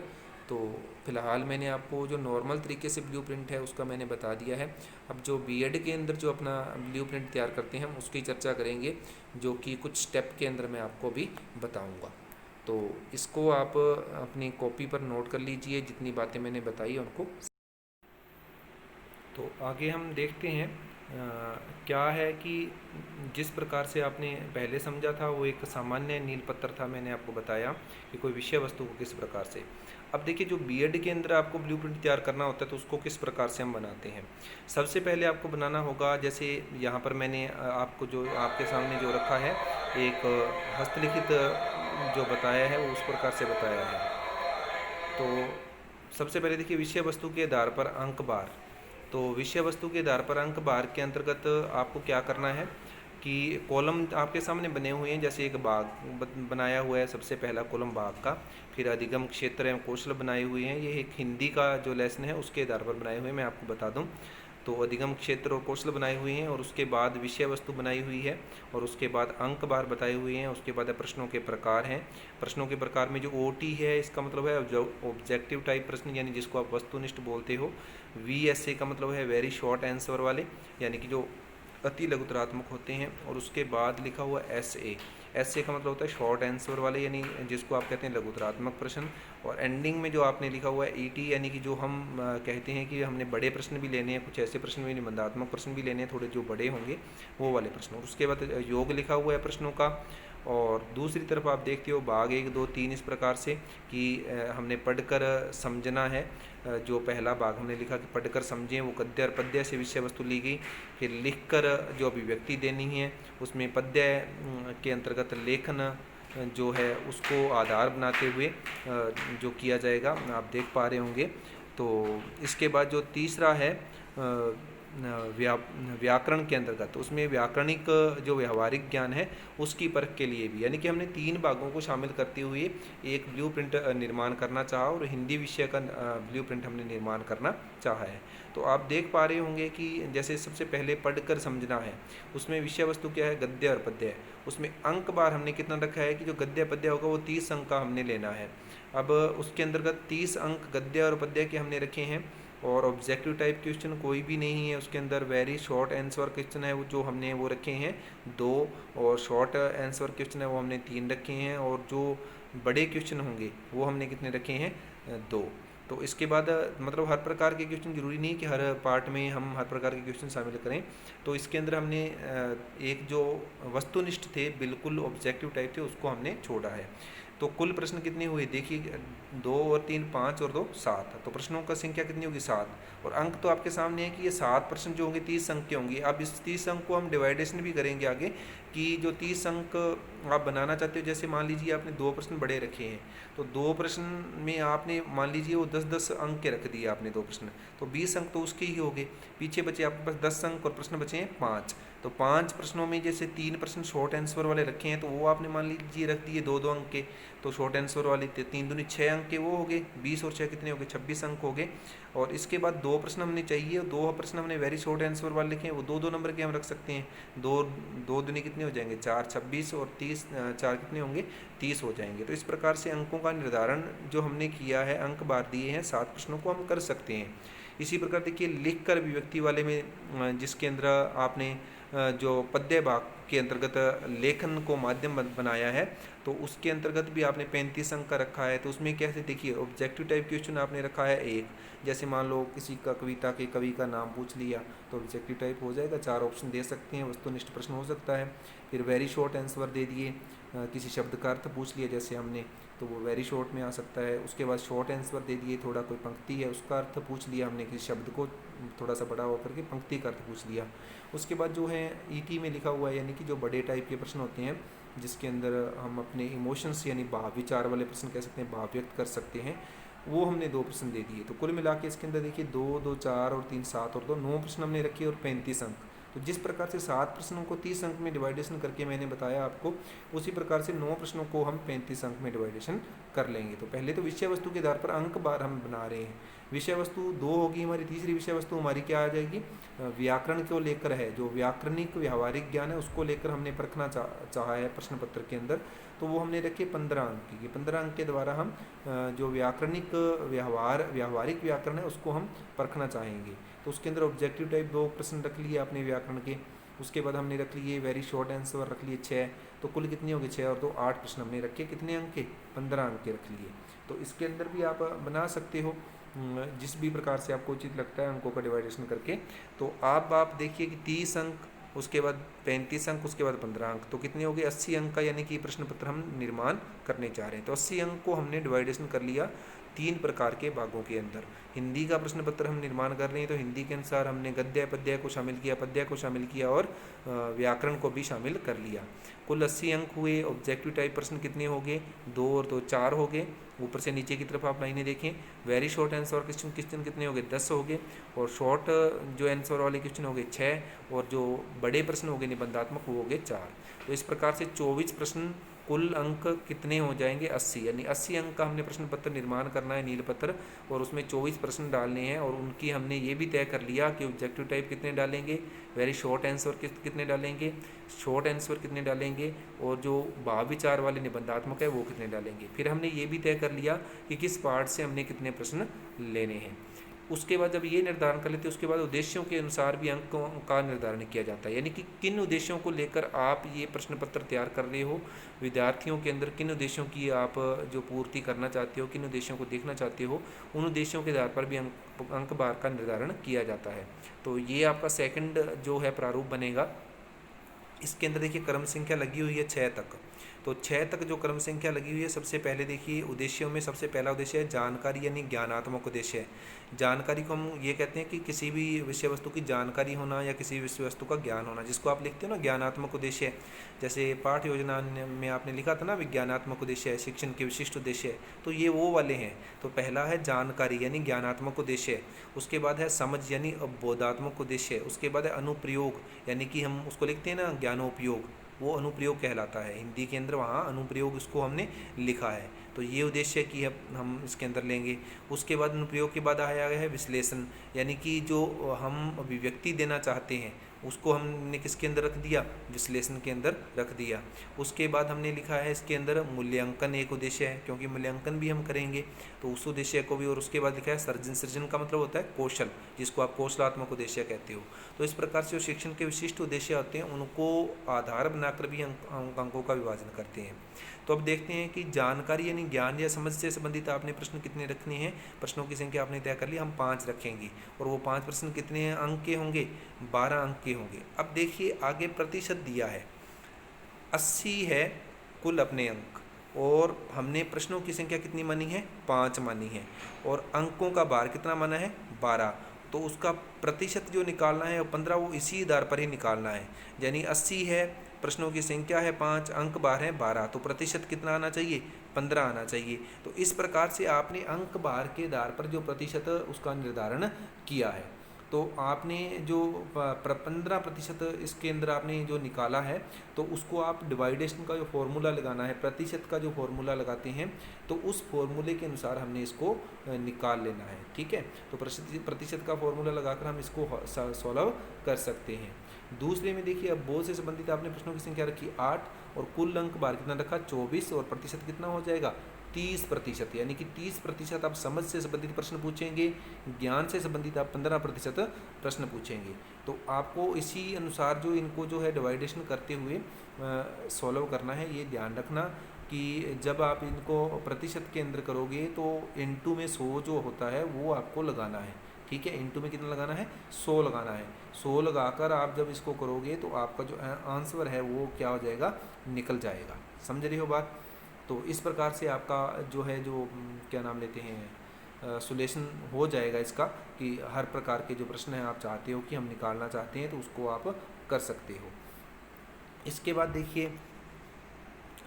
तो फिलहाल मैंने आपको जो नॉर्मल तरीके से ब्लूप्रिंट है उसका मैंने बता दिया है। अब जो बीएड के अंदर जो अपना ब्लूप्रिंट तैयार करते हैं हम उसकी चर्चा करेंगे, जो कि कुछ स्टेप के अंदर मैं आपको भी बताऊंगा। तो इसको आप अपनी कॉपी पर नोट कर लीजिए, जितनी बातें मैंने बताई उनको। तो आगे हम देखते हैं क्या है कि जिस प्रकार से आपने पहले समझा था वो एक सामान्य नील पत्र था, मैंने आपको बताया कि कोई विषय वस्तु को किस प्रकार से। अब देखिए, जो बीएड के अंदर आपको ब्लूप्रिंट तैयार करना होता है तो उसको किस प्रकार से हम बनाते हैं। सबसे पहले आपको बनाना होगा, जैसे यहाँ पर मैंने आपको जो आपके सामने जो रखा है, एक हस्तलिखित जो बताया है वो उस प्रकार से बताया है। तो सबसे पहले देखिए, विषय वस्तु के आधार पर अंक बार। तो विषय वस्तु के आधार पर अंक बार के अंतर्गत आपको क्या करना है कि कॉलम आपके सामने बने हुए हैं। जैसे एक बाग बनाया हुआ है, सबसे पहला कॉलम बाग का, फिर अधिगम, क्षेत्र एवं कौशल बनाए हुए हैं। ये एक हिंदी का जो लेसन है उसके आधार पर बनाए हुए हैं, मैं आपको बता दूं। तो अधिगम, क्षेत्र और कौशल बनाए हुए हैं, और उसके बाद विषय वस्तु बनाई हुई है, और उसके बाद अंक बार बताए हुए हैं। उसके बाद प्रश्नों के प्रकार हैं। प्रश्नों के प्रकार में जो ओटी है, इसका मतलब है ऑब्जेक्टिव टाइप प्रश्न, यानी जिसको आप वस्तुनिष्ठ बोलते हो। वीएसए का मतलब है वेरी शॉर्ट आंसर वाले, यानी कि जो अति लघुतरात्मक होते हैं। और उसके बाद लिखा हुआ एसए, एसए का मतलब होता है शॉर्ट आंसर वाले, यानी जिसको आप कहते हैं लघुतरात्मक प्रश्न। और एंडिंग में जो आपने लिखा हुआ है ईटी, यानी कि जो हम कहते हैं कि हमने बड़े प्रश्न भी लेने हैं, कुछ ऐसे प्रश्न भी, निबंधात्मक प्रश्न भी लेने हैं, थोड़े जो बड़े होंगे वो वाले प्रश्न। और उसके बाद योग लिखा हुआ है प्रश्नों का। और दूसरी तरफ आप देखते हो भाग 1, 2, 3 इस प्रकार से कि हमने पढ़कर समझना है। जो पहला भाग हमने लिखा कि पढ़कर समझें, वो गद्य और पद्य से विषय वस्तु ली गई। फिर लिखकर जो अभिव्यक्ति देनी है, उसमें पद्य के अंतर्गत लेखन जो है उसको आधार बनाते हुए जो किया जाएगा, आप देख पा रहे होंगे। तो इसके बाद जो तीसरा है व्याकरण के अंतर्गत, उसमें व्याकरणिक जो व्यवहारिक ज्ञान है उसकी परख के लिए भी, यानी कि हमने 3 भागों को शामिल करते हुए एक ब्लूप्रिंट निर्माण करना चाहा, और हिंदी विषय का ब्लूप्रिंट हमने निर्माण करना चाहा है। तो आप देख पा रहे होंगे कि जैसे सबसे पहले पढ़कर समझना है, उसमें विषय वस्तु क्या है, गद्य और पद्य है। उसमें अंक बार हमने कितना रखा है कि जो गद्य पद्य होगा वो 30 अंक का हमने लेना है। अब उसके अंतर्गत 30 अंक गद्य और पद्य के हमने रखे हैं। और ऑब्जेक्टिव टाइप क्वेश्चन कोई भी नहीं है उसके अंदर, वेरी शॉर्ट आंसर क्वेश्चन है वो जो हमने वो रखे हैं 2, और शॉर्ट आंसर क्वेश्चन है वो हमने 3 रखे हैं, और जो बड़े क्वेश्चन होंगे वो हमने कितने रखे हैं, 2। तो इसके बाद मतलब हर प्रकार के क्वेश्चन, जरूरी नहीं कि हर पार्ट में हम हर प्रकार के क्वेश्चन शामिल करें। तो इसके अंदर हमने एक जो वस्तुनिष्ठ थे, बिल्कुल ऑब्जेक्टिव टाइप थे, उसको हमने छोड़ा है। तो कुल प्रश्न कितने हुए देखिए, 2 और 3 5 और 2 7। तो प्रश्नों का संख्या कितनी होगी, 7। और अंक तो आपके सामने है कि ये 7 प्रश्न जो होंगे 30 अंक के होंगे। अब इस 30 अंक को हम डिवाइडेशन भी करेंगे आगे, कि जो 30 अंक आप बनाना चाहते हो, जैसे मान लीजिए आपने 2 प्रश्न बड़े रखे हैं, तो 2 प्रश्न में आपने मान लीजिए वो 10-10 अंक के रख दिए आपने 2 प्रश्न, तो 20 अंक तो उसके ही हो गए। पीछे बचे आपके पास 10 अंक, और प्रश्न बचे हैं 5। तो 5 प्रश्नों में जैसे 3 प्रश्न शॉर्ट आंसर वाले रखे हैं, तो वो आपने मान लीजिए रख दिए 2-2 अंक के। तो शॉर्ट आंसर वाले 3 दूनी 6 अंक के वो हो गए, 20 और 6 कितने हो गए, 26 अंक हो गए। और इसके बाद 2 प्रश्न हमने चाहिए, 2 प्रश्न हमने वेरी शॉर्ट आंसर वाले लिखे हैं, वो 2-2 नंबर के हम रख सकते हैं। 2 दूनी कितने हो जाएंगे, 4, 26 और 30, 4 कितने होंगे, 30 हो जाएंगे। तो इस प्रकार से अंकों का निर्धारण जो हमने किया है, अंक बार दिए हैं, 7 प्रश्नों को हम कर सकते हैं। इसी प्रकार देखिए, लिख कर अभिव्यक्ति वाले में जिसके अंदर आपने जो पद्य भाग के अंतर्गत लेखन को माध्यम बनाया है, तो उसके अंतर्गत भी आपने 35 अंक का रखा है। तो उसमें कैसे देखिए, ऑब्जेक्टिव टाइप क्वेश्चन आपने रखा है एक, जैसे मान लो किसी का कविता के कवि का नाम पूछ लिया तो ऑब्जेक्टिव टाइप हो जाएगा, 4 ऑप्शन दे सकते हैं, वस्तुनिष्ठ प्रश्न हो सकता है। फिर वेरी शॉर्ट आंसर दे दिए, किसी शब्द का अर्थ पूछ लिया जैसे हमने, तो वो वेरी शॉर्ट में आ सकता है। उसके बाद शॉर्ट आंसर दे दिए, थोड़ा कोई पंक्ति है उसका अर्थ पूछ लिया हमने, किसी शब्द को थोड़ा सा बड़ा होकर के पंक्ति का अर्थ पूछ लिया। उसके बाद जो है ईटी में लिखा हुआ है, यानी कि जो बड़े टाइप के प्रश्न होते हैं जिसके अंदर हम अपने इमोशंस यानी भाव विचार वाले प्रश्न कह सकते हैं, भाव व्यक्त कर सकते हैं, वो हमने 2 प्रश्न दे दिए। तो कुल मिला के इसके अंदर देखिए 2, 2, 4 और 3, 7 और 2, 9 प्रश्न हमने रखे और 35 अंक। तो जिस प्रकार से 7 प्रश्नों को 30 अंक में डिवाइडेशन करके मैंने बताया आपको, उसी प्रकार से 9 प्रश्नों को हम 35 अंक में डिवाइडेशन कर लेंगे। तो पहले तो विषय वस्तु के आधार पर अंक बार हम बना रहे हैं। विषय वस्तु 2 होगी हमारी, तीसरी विषय वस्तु हमारी क्या आ जाएगी, व्याकरण को लेकर है, जो व्याकरणिक व्यवहारिक ज्ञान है उसको लेकर हमने परखना चाहा है प्रश्न पत्र के अंदर। तो वो हमने रखे 15 अंक की। 15 अंक के द्वारा हम जो व्याकरणिक व्यावहारिक व्याकरण है उसको हम परखना चाहेंगे। तो उसके अंदर ऑब्जेक्टिव टाइप 2 प्रश्न रख लिए आपने व्याकरण के। उसके बाद हमने रख लिए वेरी शॉर्ट आंसर रख लिए 6। तो कुल कितने हो गए, 6 और 2 8 प्रश्न हमने रखे, कितने अंक के, 15 अंक के रख लिए। तो इसके अंदर भी आप बना सकते हो जिस भी प्रकार से आपको उचित लगता है अंकों का डिवाइडेशन करके। तो आप देखिए कि 30 अंक, उसके बाद 35 अंक, उसके बाद 15 अंक, तो कितने हो गए, 80 अंक का यानी कि प्रश्न पत्र हम निर्माण करने जा रहे हैं। तो 80 अंक को हमने डिवाइडेशन कर लिया 3 प्रकार के भागों के अंदर। हिंदी का प्रश्न पत्र हम निर्माण कर रहे हैं, तो हिंदी के अनुसार हमने गद्य पद्य को शामिल किया, पद्य को शामिल किया और व्याकरण को भी शामिल कर लिया। कुल 80 अंक हुए। ऑब्जेक्टिव टाइप प्रश्न कितने हो गए, 2 और 2 4 हो गए। ऊपर से नीचे की तरफ आप लाइनें देखें। वेरी शॉर्ट आंसर और क्वेश्चन कितने हो गए, 10 हो गए। और शॉर्ट जो आंसर वाले क्वेश्चन हो गए 6, और जो बड़े प्रश्न हो गए निबंधात्मक वो हो गए 4। तो इस प्रकार से 24 प्रश्न, कुल अंक कितने हो जाएंगे, 80, यानी 80 अंक का हमने प्रश्न पत्र निर्माण करना है नील पत्र, और उसमें 24 प्रश्न डालने हैं। और उनकी हमने ये भी तय कर लिया कि ऑब्जेक्टिव टाइप कितने डालेंगे, वेरी शॉर्ट आंसर कितने डालेंगे, शॉर्ट आंसर कितने डालेंगे, और जो भाव विचार वाले निबंधात्मक है वो कितने डालेंगे। फिर हमने ये भी तय कर लिया कि किस पार्ट से हमने कितने प्रश्न लेने हैं। उसके बाद जब ये निर्धारण कर लेते हैं, उसके बाद उद्देश्यों के अनुसार भी अंकों का निर्धारण किया जाता है, यानी कि किन उद्देश्यों को लेकर आप ये प्रश्न पत्र तैयार कर रहे हो, विद्यार्थियों के अंदर किन उद्देश्यों की आप जो पूर्ति करना चाहते हो, किन उद्देश्यों को देखना चाहते हो, उन उद्देश्यों के आधार पर भी अंक बार का निर्धारण किया जाता है। तो ये आपका सेकंड जो है प्रारूप बनेगा। इसके अंदर देखिए क्रम संख्या लगी हुई है 6 तक। तो 6 तक जो क्रम संख्या लगी हुई है, सबसे पहले देखिए उद्देश्यों में सबसे पहला उद्देश्य है जानकारी, यानी ज्ञानात्मक उद्देश्य है। जानकारी को हम ये कहते हैं कि किसी भी विषय वस्तु की जानकारी होना या किसी विषय वस्तु का ज्ञान होना, जिसको आप लिखते हो ना ज्ञानात्मक उद्देश्य। जैसे पाठ योजना में आपने लिखा था ना विज्ञानात्मक उद्देश्य है, शिक्षण के विशिष्ट उद्देश्य है, तो ये वो वाले हैं। तो पहला है जानकारी यानी ज्ञानात्मक उद्देश्य, उसके बाद है समझ यानी बोधात्मक उद्देश्य, उसके बाद है अनुप्रयोग, यानी कि हम उसको लिखते हैं ना ज्ञानोपयोग, वो अनुप्रयोग कहलाता है। हिंदी के अंदर वहाँ अनुप्रयोग इसको हमने लिखा है। तो ये उद्देश्य की हम इसके अंदर लेंगे। उसके बाद अनुप्रयोग के बाद आया गया है विश्लेषण, यानी कि जो हम अभिव्यक्ति देना चाहते हैं उसको हमने किसके अंदर रख दिया, विश्लेषण के अंदर रख दिया। उसके बाद हमने लिखा है इसके अंदर मूल्यांकन एक उद्देश्य है, क्योंकि मूल्यांकन भी हम करेंगे तो उस उद्देश्य को भी। और उसके बाद लिखा है सृजन, सृजन का मतलब होता है कौशल, जिसको आप कौशलात्मक उद्देश्य कहते हो। तो इस प्रकार से जो शिक्षण के विशिष्ट उद्देश्य होते हैं उनको आधार बनाकर भी अंकों का विभाजन करते हैं। तो अब देखते हैं कि जानकारी यानी ज्ञान या समझ से संबंधित आपने प्रश्न कितने रखने हैं। प्रश्नों की संख्या आपने तय कर ली, हम 5 रखेंगे। और वो 5 प्रश्न कितने अंक के होंगे, 12 अंक के होंगे। अब देखिए आगे प्रतिशत दिया है, 80 है कुल अपने अंक, और हमने प्रश्नों की संख्या कितनी मानी है, 5 मानी है, और अंकों का भार कितना माना है, 12। तो उसका प्रतिशत जो निकालना है 15, वो इसी आधार पर ही निकालना है। यानी 80 है, प्रश्नों की संख्या है 5, अंक बार है 12, तो प्रतिशत कितना आना चाहिए, 15 आना चाहिए। तो इस प्रकार से आपने अंक बार के आधार पर जो प्रतिशत उसका निर्धारण किया है। तो आपने जो 15% इसके अंदर आपने जो निकाला है, तो उसको आप डिवाइडेशन का जो फॉर्मूला लगाना है, प्रतिशत का जो फॉर्मूला लगाते हैं, तो उस फॉर्मूले के अनुसार हमने इसको निकाल लेना है। ठीक है, तो प्रतिशत का फॉर्मूला लगाकर हम इसको सॉल्व कर सकते हैं। दूसरे में देखिए अब बोध से संबंधित आपने प्रश्नों की संख्या रखी 8, और कुल अंक बार कितना रखा 24, और प्रतिशत कितना हो जाएगा 30%, यानी कि 30% आप समझ से संबंधित प्रश्न पूछेंगे, ज्ञान से संबंधित आप 15% प्रश्न पूछेंगे। तो आपको इसी अनुसार जो इनको जो है डिवाइडेशन करते हुए सॉल्व करना है। ये ध्यान रखना कि जब आप इनको प्रतिशत के अंदर करोगे तो इनटू में 100 जो होता है वो आपको लगाना है, ठीक है। इनटू में कितना लगाना है, 100 लगाना है। 100 लगाकर आप जब इसको करोगे तो आपका जो आंसर है वो क्या हो जाएगा, निकल जाएगा। समझ रही हो बात। तो इस प्रकार से आपका जो है जो क्या नाम लेते हैं सोल्यूशन हो जाएगा इसका, कि हर प्रकार के जो प्रश्न हैं आप चाहते हो कि हम निकालना चाहते हैं तो उसको आप कर सकते हो। इसके बाद देखिए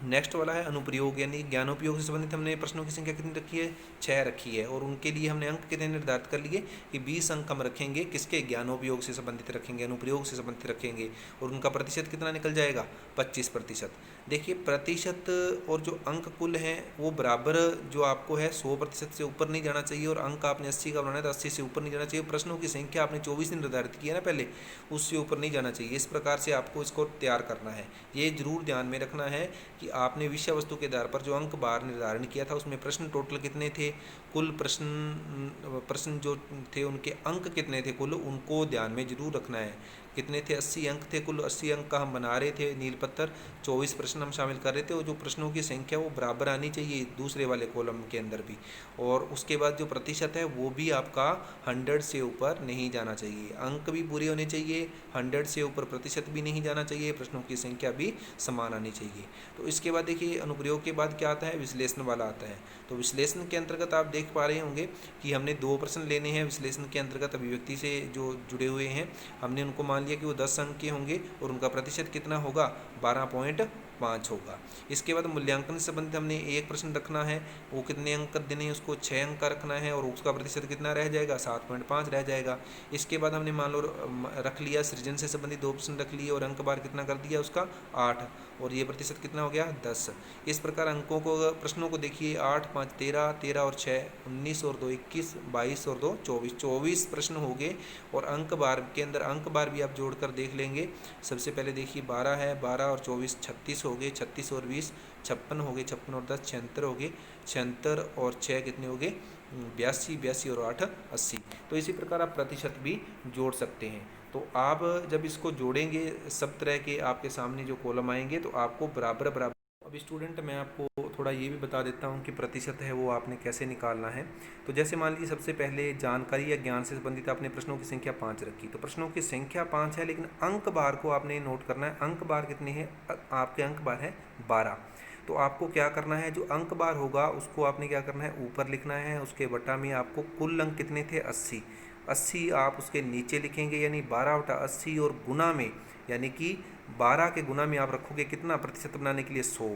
नेक्स्ट वाला है अनुप्रयोग, यानी ज्ञानोपयोग से संबंधित हमने प्रश्नों की संख्या कितनी रखी है, 6 रखी है। और उनके लिए हमने अंक कितने निर्धारित कर लिए कि 20 अंक हम रखेंगे, किसके, ज्ञानोपयोग से संबंधित रखेंगे, अनुप्रयोग से संबंधित रखेंगे। और उनका प्रतिशत कितना निकल जाएगा, 25%। देखिए प्रतिशत और जो अंक कुल हैं वो बराबर जो आपको है 100% से ऊपर नहीं जाना चाहिए, और अंक आपने 80 का बनाना है तो 80 से ऊपर नहीं जाना चाहिए। प्रश्नों की संख्या आपने 24 निर्धारित की है ना पहले, उससे ऊपर नहीं जाना चाहिए। इस प्रकार से आपको इसको तैयार करना है। ये जरूर ध्यान में रखना है कि आपने विषय वस्तु के आधार पर जो अंक बार निर्धारण किया था उसमें प्रश्न टोटल कितने थे, कुल प्रश्न जो थे उनके अंक कितने थे कुल, उनको ध्यान में जरूर रखना है। कितने थे, 80 अंक थे कुल। 80 अंक का हम बना रहे थे नील पत्थर, 24 प्रश्न हम शामिल कर रहे थे, और जो प्रश्नों की संख्या वो बराबर आनी चाहिए दूसरे वाले कॉलम के अंदर भी। और उसके बाद जो प्रतिशत है वो भी आपका 100 से ऊपर नहीं जाना चाहिए, अंक भी पूरे होने चाहिए, 100 से ऊपर प्रतिशत भी नहीं जाना चाहिए, प्रश्नों की संख्या भी समान आनी चाहिए। तो इसके बाद देखिए अनुप्रयोग के बाद क्या आता है, विश्लेषण वाला आता है। तो विश्लेषण के अंतर्गत आप देख पा रहे होंगे कि हमने 2 प्रश्न लेने हैं विश्लेषण के अंतर्गत, अभिव्यक्ति से जो जुड़े हुए हैं। हमने उनको मान लिया कि वो 10 अंक के होंगे और उनका प्रतिशत कितना होगा, 12.5 होगा। इसके बाद मूल्यांकन से संबंधित हमने एक प्रश्न रखना है, वो कितने अंक देने हैं, उसको 6 अंक का रखना है, और उसका प्रतिशत कितना रह जाएगा, 7.5 रह जाएगा। इसके बाद हमने मान लो रख लिया सृजन से संबंधित 2 प्रश्न रख लिए, और अंक बार कितना कर दिया उसका 8, और ये प्रतिशत कितना हो गया 10। इस प्रकार अंकों को, प्रश्नों को देखिए 8, 5, 13, 13 और 6 19 और 2 21, 22 और 2 24, 24 प्रश्न हो गए। और अंक बार के अंदर अंक बार भी आप जोड़कर देख लेंगे। सबसे पहले देखिए 12 है, 12 और 24 36 हो गए, 36 और 20 56 हो गए, 56 और 10 76 हो गए, 76 और 6 कितने हो गए 82, 82 और 8 80। तो इसी प्रकार आप प्रतिशत भी जोड़ सकते हैं। तो आप जब इसको जोड़ेंगे सब तरह के आपके सामने जो कॉलम आएंगे तो आपको बराबर बराबर। अब स्टूडेंट मैं आपको थोड़ा ये भी बता देता हूँ कि प्रतिशत है वो आपने कैसे निकालना है। तो जैसे मान लीजिए सबसे पहले जानकारी या ज्ञान से संबंधित आपने प्रश्नों की संख्या 5 रखी, तो प्रश्नों की संख्या 5 है, लेकिन अंक बार को आपने नोट करना है। अंक बार कितने हैं, आपके अंक बार है 12। तो आपको क्या करना है, जो अंक बार होगा उसको आपने क्या करना है, ऊपर लिखना है। उसके बटा में आपको कुल अंक कितने थे 80, 80 आप उसके नीचे लिखेंगे, यानी 12/80, और गुना में यानी कि 12 के गुना में आप रखोगे कितना, प्रतिशत बनाने के लिए 100।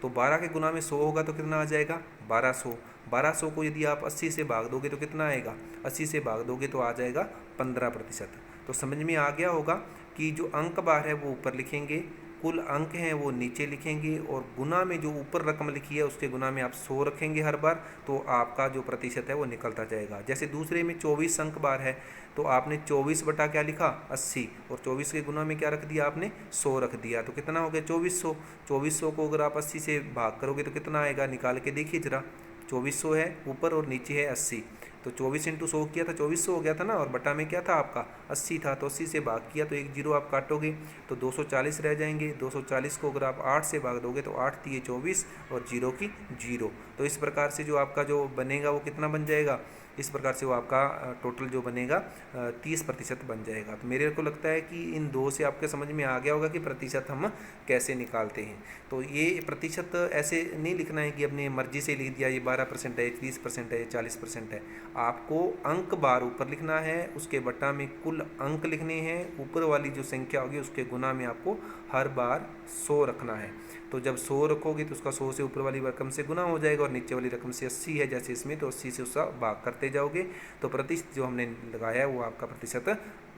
तो 12 के गुना में 100 होगा तो कितना आ जाएगा 1200। 1200 को यदि आप 80 से भाग दोगे तो कितना आएगा, 80 से भाग दोगे तो आ जाएगा 15%। तो समझ में आ गया होगा कि जो अंक बार है वो ऊपर लिखेंगे, कुल अंक हैं वो नीचे लिखेंगे, और गुना में जो ऊपर रकम लिखी है उसके गुना में आप 100 रखेंगे हर बार, तो आपका जो प्रतिशत है वो निकलता जाएगा। जैसे दूसरे में 24 अंक बार है तो आपने 24 बटा क्या लिखा 80, और 24 के गुना में क्या रख दिया आपने 100 रख दिया, तो कितना हो गया 2400। 2400 को अगर आप 80 से भाग करोगे तो कितना आएगा, निकाल के देखिए जरा। 2400 है ऊपर और नीचे है 80, तो 24 इंटू 100 किया था 2400 हो गया था ना, और बटा में क्या था आपका 80 था, तो 80 से भाग किया तो एक जीरो आप काटोगे तो 240 रह जाएंगे। 240 को अगर आप 8 से भाग दोगे तो 8 दिए 24 और जीरो की जीरो। तो इस प्रकार से जो आपका जो बनेगा वो कितना बन जाएगा, इस प्रकार से वो आपका टोटल जो बनेगा 30% बन जाएगा। तो मेरे को लगता है कि इन दो से आपके समझ में आ गया होगा कि प्रतिशत हम कैसे निकालते हैं। तो ये प्रतिशत ऐसे नहीं लिखना है कि अपनी मर्जी से लिख दिया ये 12% है, 30% है, 40% है। आपको अंक बार ऊपर लिखना है, उसके बटा में कुल अंक लिखने हैं, ऊपर वाली जो संख्या होगी उसके गुना में आपको हर बार 100 रखना है। तो जब 100 रखोगे तो उसका 100 से ऊपर वाली रकम से गुना हो जाएगा, और नीचे वाली रकम से 80 है जैसे इसमें, तो 80 से उसका भाग करते जाओगे तो प्रतिशत जो हमने लगाया है वो आपका प्रतिशत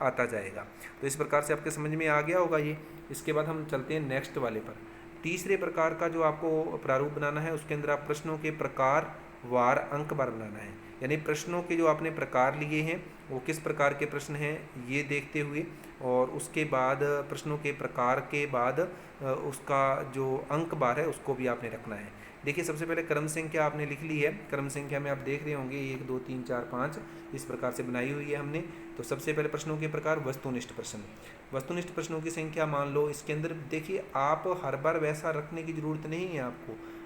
आता जाएगा। तो इस प्रकार से आपके समझ में आ गया होगा ये। इसके बाद हम चलते हैं नेक्स्ट वाले पर। तीसरे प्रकार का जो आपको प्रारूप बनाना है उसके अंदर आप प्रश्नों के प्रकार वार अंक बार बनाना है। यानी प्रश्नों के जो आपने प्रकार लिए हैं वो किस प्रकार के प्रश्न हैं ये देखते हुए, और उसके बाद प्रश्नों के प्रकार के बाद उसका जो अंक बार है उसको भी आपने रखना है। देखिए सबसे पहले क्रम संख्या आपने लिख ली है। क्रम संख्या में आप देख रहे होंगे 1 2 3 4 5 इस प्रकार से बनाई हुई है हमने। तो सबसे पहले प्रश्नों के प्रकार वस्तुनिष्ठ प्रश्न। वस्तुनिष्ठ प्रश्नों की संख्या मान लो इसके अंदर देखिए आप हर बार वैसा रखने की ज़रूरत नहीं है,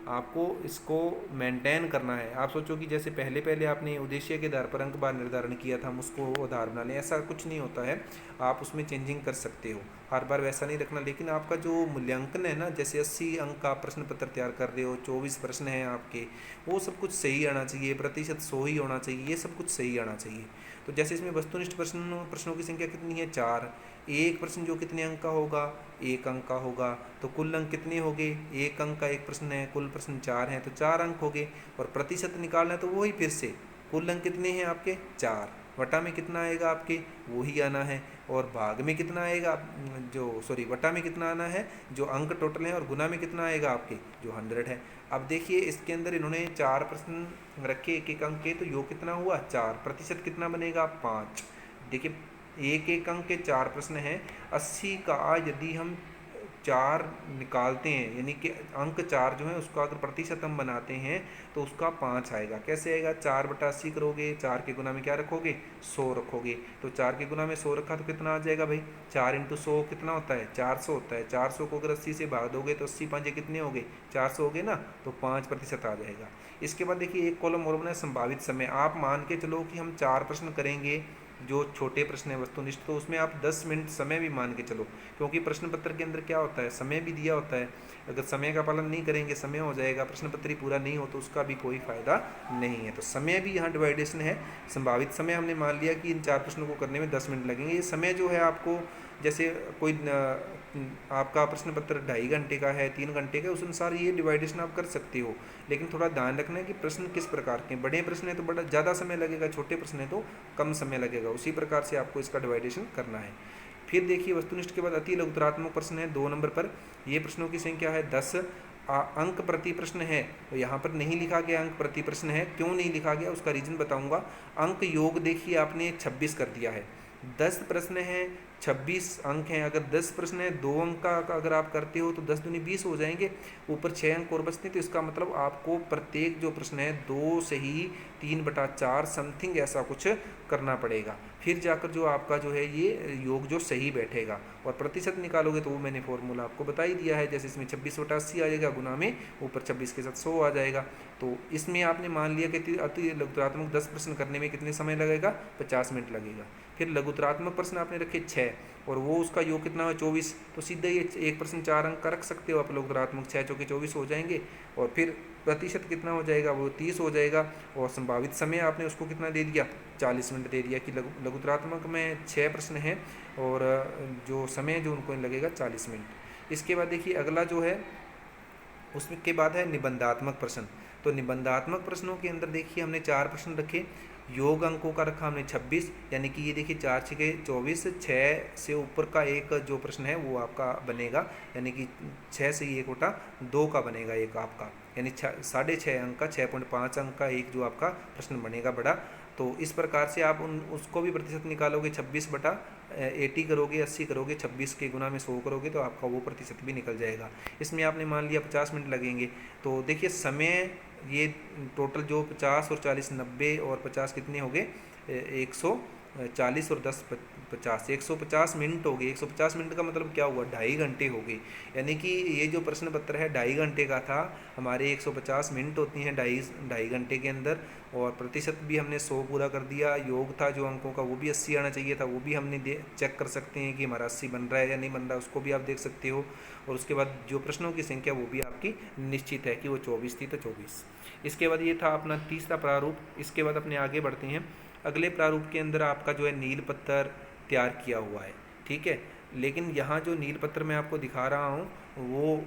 आपको इसको मेंटेन करना है। आप सोचो कि जैसे पहले पहले आपने उद्देश्य के आधार पर अंक बार निर्धारण किया था, हम उसको आधार बना लें, ऐसा कुछ नहीं होता है। आप उसमें चेंजिंग कर सकते हो, हर बार वैसा नहीं रखना। लेकिन आपका जो मूल्यांकन है ना, जैसे 80 अंक का प्रश्न पत्र तैयार कर रहे हो, 24 प्रश्न हैं आपके, वो सब कुछ सही आना चाहिए, प्रतिशत 100 ही होना चाहिए, ये सब कुछ सही आना चाहिए। तो जैसे इसमें वस्तुनिष्ठ प्रश्नों की संख्या कितनी है 4। एक प्रश्न जो कितने अंक का होगा 1 अंक का होगा, तो कुल अंक कितने हो गए, 1 अंक का एक प्रश्न है, कुल प्रश्न 4 हैं तो 4 अंक हो गए। और प्रतिशत निकालना है तो वही फिर से कुल अंक कितने हैं आपके 4, वटा में कितना आएगा आपके वही आना है, और भाग में कितना आएगा वटा में कितना आना है जो अंक टोटल है, और गुना में कितना आएगा आपके जो 100 है। अब देखिए इसके अंदर इन्होंने 4 प्रश्न रखे 1 अंक के, तो योग कितना हुआ 4, प्रतिशत कितना बनेगा 5। देखिए 1 अंक के 4 प्रश्न हैं, 80 का यदि हम 4 निकालते हैं, यानी कि अंक 4 जो है उसका अगर प्रतिशत हम बनाते हैं तो उसका 5 आएगा। कैसे आएगा, 4/80 करोगे, 4 के गुना में क्या रखोगे 100 रखोगे, तो 4 के गुना में 100 रखा तो कितना आ जाएगा भाई 4 × 100 कितना होता है 400 होता है। 400 को अगर 80 से भाग दोगे तो 80 5 कितने हो गए 400 हो गए ना, तो 5% आ जाएगा। इसके बाद देखिए एक कॉलम और बना संभावित समय। आप मान के चलो कि हम 4 प्रश्न करेंगे जो छोटे प्रश्न है वस्तुनिष्ठ, तो उसमें आप 10 मिनट समय भी मान के चलो, क्योंकि प्रश्न पत्र के अंदर क्या होता है समय भी दिया होता है। अगर समय का पालन नहीं करेंगे समय हो जाएगा, प्रश्न पत्र ही पूरा नहीं हो तो उसका भी कोई फायदा नहीं है। तो समय भी यहाँ डिवाइडेशन है। संभावित समय हमने मान लिया कि इन 4 प्रश्नों को करने में 10 मिनट लगेंगे। ये समय जो है आपको जैसे कोई आपका प्रश्न पत्र 2.5 घंटे का है 3 घंटे का, उस अनुसार ये डिवाइडेशन आप कर सकते हो। लेकिन थोड़ा ध्यान रखना है कि प्रश्न किस प्रकार के, बड़े प्रश्न है तो बड़ा ज़्यादा समय लगेगा, छोटे प्रश्न है तो कम समय लगेगा, उसी प्रकार से आपको इसका डिवाइडेशन करना है। फिर देखिए वस्तुनिष्ठ के बाद अति लघुतरात्मक प्रश्न है 2 नंबर पर। ये प्रश्नों की संख्या है 10। अंक प्रति प्रश्न है, तो यहाँ पर नहीं लिखा गया अंक प्रति प्रश्न है, क्यों नहीं लिखा गया उसका रीज़न बताऊंगा। अंक योग देखिए आपने 26 कर दिया है, 10 प्रश्न हैं 26 अंक हैं। अगर 10 प्रश्न है 2 अंक का अगर आप करते हो तो 10 दूनी 20 हो जाएंगे, ऊपर 6 अंक और बचते हैं। तो इसका मतलब आपको प्रत्येक जो प्रश्न है 2 से ही 3/4 समथिंग ऐसा कुछ करना पड़ेगा, फिर जाकर जो आपका जो है ये योग जो सही बैठेगा। और प्रतिशत निकालोगे तो वो मैंने फॉर्मूला आपको बता ही दिया है, जैसे इसमें 26/80 आ जाएगा, गुना में ऊपर 26 के साथ 100 आ जाएगा। तो इसमें आपने मान लिया कि अति लघुतरात्मक 10 प्रश्न करने में कितने समय लगेगा 50 मिनट लगेगा। फिर लघुतरात्मक प्रश्न आपने रखे 6 और वो उसका योग कितना है 24, तो सीधा ये एक प्रश्न 4 अंक का रख सकते हो आप। लघुतरात्मक 6 चौके 24 हो जाएंगे, और फिर प्रतिशत कितना हो जाएगा वो 30 हो जाएगा। और संभावित समय आपने उसको कितना दे दिया 40 मिनट दे दिया कि लघुतरात्मक में 6 प्रश्न हैं और जो समय जो उनको लगेगा 40 मिनट। इसके बाद देखिए अगला जो है उसके बाद है निबंधात्मक प्रश्न। तो निबंधात्मक प्रश्नों के अंदर देखिए हमने 4 प्रश्न रखे, योग अंकों का रखा हमने 26, यानी कि ये देखिए 4 6 24, 6 से ऊपर का एक जो प्रश्न है वो आपका बनेगा, यानी कि 6 से ही एक उठा 2 का बनेगा एक आपका, यानी 6.5 अंक का 6.5 अंक का एक जो आपका प्रश्न बनेगा बड़ा। तो इस प्रकार से आप उसको भी प्रतिशत निकालोगे 26/80 करोगे, 80 करोगे, 26 के गुना में 100 करोगे तो आपका वो प्रतिशत भी निकल जाएगा। इसमें आपने मान लिया 50 मिनट लगेंगे। तो देखिए समय ये टोटल जो 50 और 40 90 और 50 कितने हो गए 140 और 10 50 150 मिनट हो गए। 150 मिनट का मतलब क्या हुआ 2.5 घंटे हो गए, यानी कि ये जो प्रश्न पत्र है 2.5 घंटे का था, हमारे 150 मिनट होती हैं 2.5 घंटे के अंदर। और प्रतिशत भी हमने 100 पूरा कर दिया। योग था जो अंकों का वो भी 80 आना चाहिए था, वो भी हमने चेक कर सकते हैं कि हमारा 80 बन रहा है या नहीं बन रहा है, उसको भी आप देख सकते हो। और उसके बाद जो प्रश्नों की संख्या वो भी आपकी निश्चित है कि वो 24 थी तो 24। इसके बाद ये था अपना तीसरा प्रारूप। इसके बाद अपने आगे बढ़ते हैं। अगले प्रारूप के अंदर आपका जो है नील पत्थर तैयार किया हुआ है, ठीक है। लेकिन यहाँ जो नील पत्र मैं आपको दिखा रहा हूँ वो